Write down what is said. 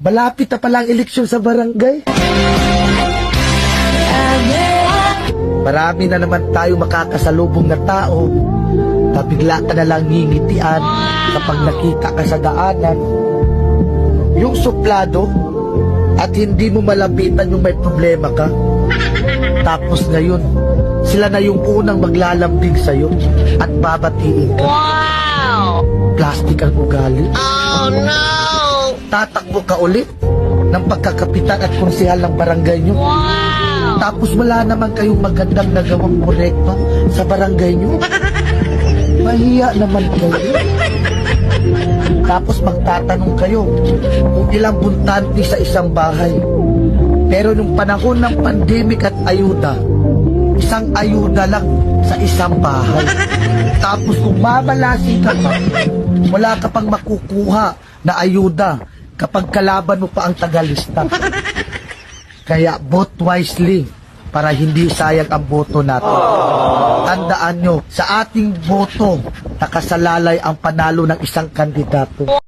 Malapit na palang eleksyon sa barangay. Marami na naman tayo makakasalubong na tao na bigla ka na lang ngingitian kapag nakita ka sa daanan. Yung suplado at hindi mo malapitan yung may problema ka. Tapos ngayon, sila na yung unang maglalambing sa'yo at babatiin ka. Wow! Plastic ang ugali. Oh no! Tatakbo ka ulit ng pagkakapitan at konsehal ng barangay nyo. Wow! Tapos wala naman kayong magandang nagawang proyekto sa barangay nyo. Mahiya naman kayo. Tapos magtatanong kayo kung ilang buntante sa isang bahay. Pero nung panahon ng pandemic at ayuda, isang ayuda lang sa isang bahay. Tapos kung mamalasi ka pa, wala ka pang makukuha na ayuda kapag kalaban mo pa ang tagalista. Kaya vote wisely para hindi sayang ang boto natin. Tandaan nyo, sa ating boto, nakasalalay ang panalo ng isang kandidato.